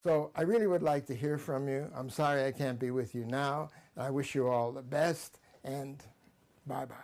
So I really would like to hear from you. I'm sorry I can't be with you now. I wish you all the best, and bye-bye.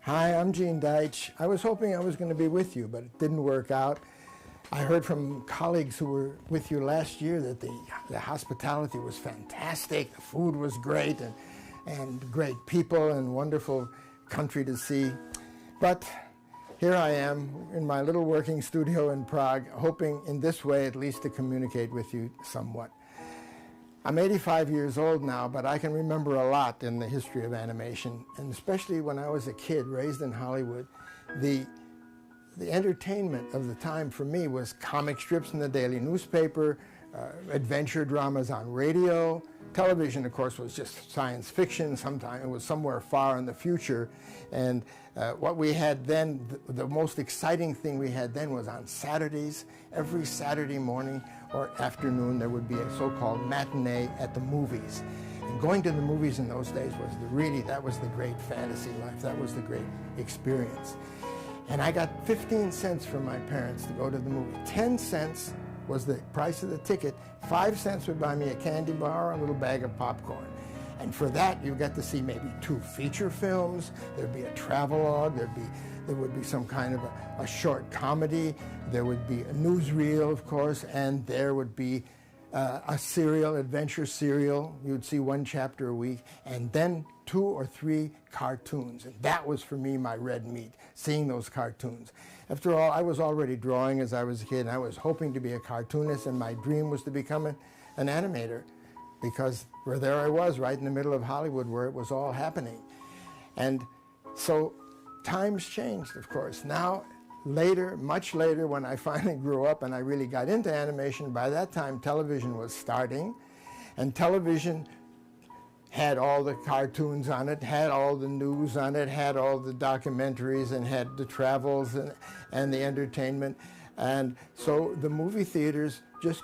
Hi, I'm Gene Deitch. I was hoping I was going to be with you, but it didn't work out. I heard from colleagues who were with you last year that the hospitality was fantastic, the food was great, and great people and wonderful country to see. But here I am in my little working studio in Prague, hoping in this way at least to communicate with you somewhat. I'm 85 years old now, but I can remember a lot in the history of animation, and especially when I was a kid raised in Hollywood, the entertainment of the time for me was comic strips in the daily newspaper, adventure dramas on radio. Television, of course, was just science fiction. Sometimes it was somewhere far in the future. And what we had then, the most exciting thing we had then was on Saturdays. Every Saturday morning or afternoon, there would be a so-called matinee at the movies. And going to the movies in those days was that was the great fantasy life. That was the great experience. And I got 15 cents from my parents to go to the movie. 10 cents was the price of the ticket. 5 cents would buy me a candy bar or a little bag of popcorn. And for that, you got to see maybe 2 feature films. There'd be a travelogue. There would be some kind of a short comedy. There would be a newsreel, of course, and there would be a serial, adventure serial. You'd see 1 chapter a week, and then 2 or 3 cartoons. And that was, for me, my red meat, seeing those cartoons. After all, I was already drawing as I was a kid, and I was hoping to be a cartoonist, and my dream was to become an animator, because there I was, right in the middle of Hollywood, where it was all happening. And so times changed, of course. Now, later, much later, when I finally grew up and I really got into animation, by that time television was starting, and television had all the cartoons on it, had all the news on it, had all the documentaries, and had the travels and the entertainment. And so the movie theaters just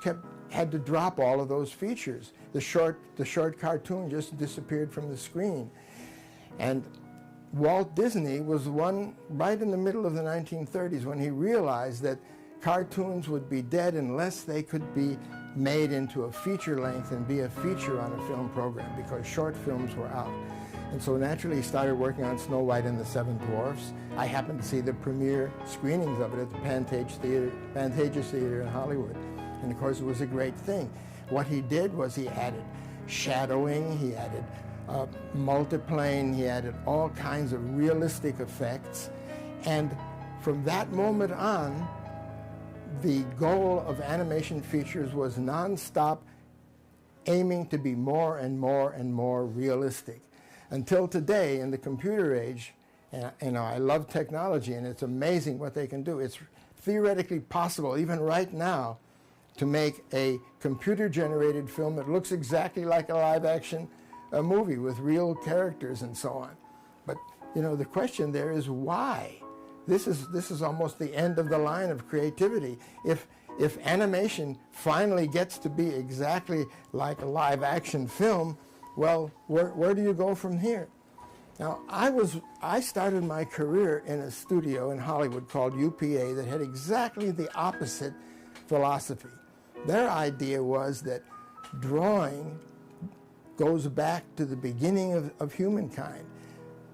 had to drop all of those features. the short cartoon just disappeared from the screen. And Walt Disney was the one right in the middle of the 1930s when he realized that cartoons would be dead unless they could be made into a feature length and be a feature on a film program, because short films were out. And so naturally he started working on Snow White and the Seven Dwarfs. I happened to see the premiere screenings of it at the Pantages Theater in Hollywood. And of course it was a great thing. What he did was he added shadowing, he added multiplane, he added all kinds of realistic effects. And from that moment on, the goal of animation features was nonstop aiming to be more and more and more realistic. Until today, in the computer age, and you know, I love technology and it's amazing what they can do. It's theoretically possible, even right now, to make a computer-generated film that looks exactly like a live-action movie with real characters and so on. But you know, the question there is why? This is almost the end of the line of creativity. If animation finally gets to be exactly like a live-action film, well, where do you go from here? Now, I started my career in a studio in Hollywood called UPA that had exactly the opposite philosophy. Their idea was that drawing goes back to the beginning of humankind.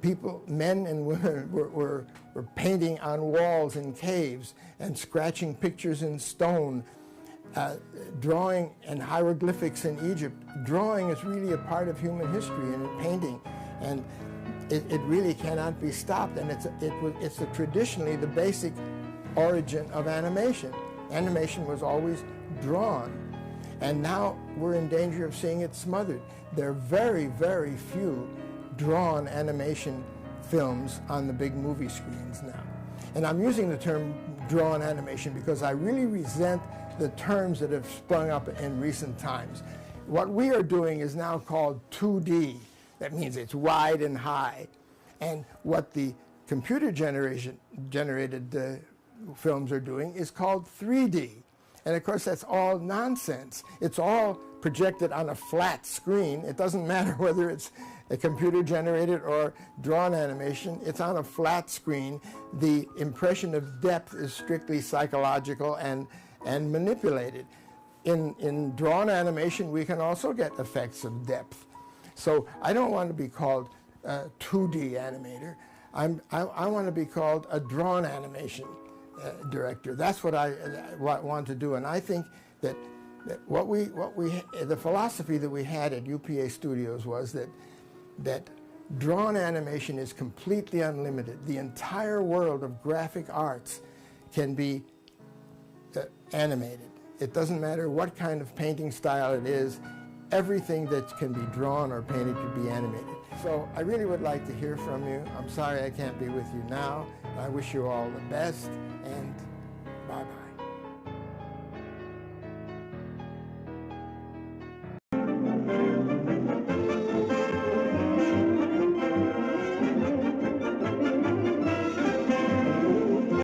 People, men and women, were painting on walls in caves and scratching pictures in stone, drawing and hieroglyphics in Egypt. Drawing is really a part of human history and painting, and it really cannot be stopped. And it's traditionally the basic origin of animation. Animation was always drawn, and now we're in danger of seeing it smothered. There are very, very few drawn animation films on the big movie screens now. And I'm using the term drawn animation because I really resent the terms that have sprung up in recent times. What we are doing is now called 2D. That means it's wide and high. And what the computer-generated films are doing is called 3D. And of course, that's all nonsense. It's all projected on a flat screen. It doesn't matter whether it's a computer-generated or drawn animation. It's on a flat screen. The impression of depth is strictly psychological and manipulated. In drawn animation, we can also get effects of depth. So I don't want to be called a 2D animator. I want to be called a drawn animation director. That's what I want to do. And I think that the philosophy that we had at UPA Studios was that drawn animation is completely unlimited. The entire world of graphic arts can be animated. It doesn't matter what kind of painting style it is. Everything that can be drawn or painted can be animated. So I really would like to hear from you. I'm sorry I can't be with you now. I wish you all the best, and bye-bye.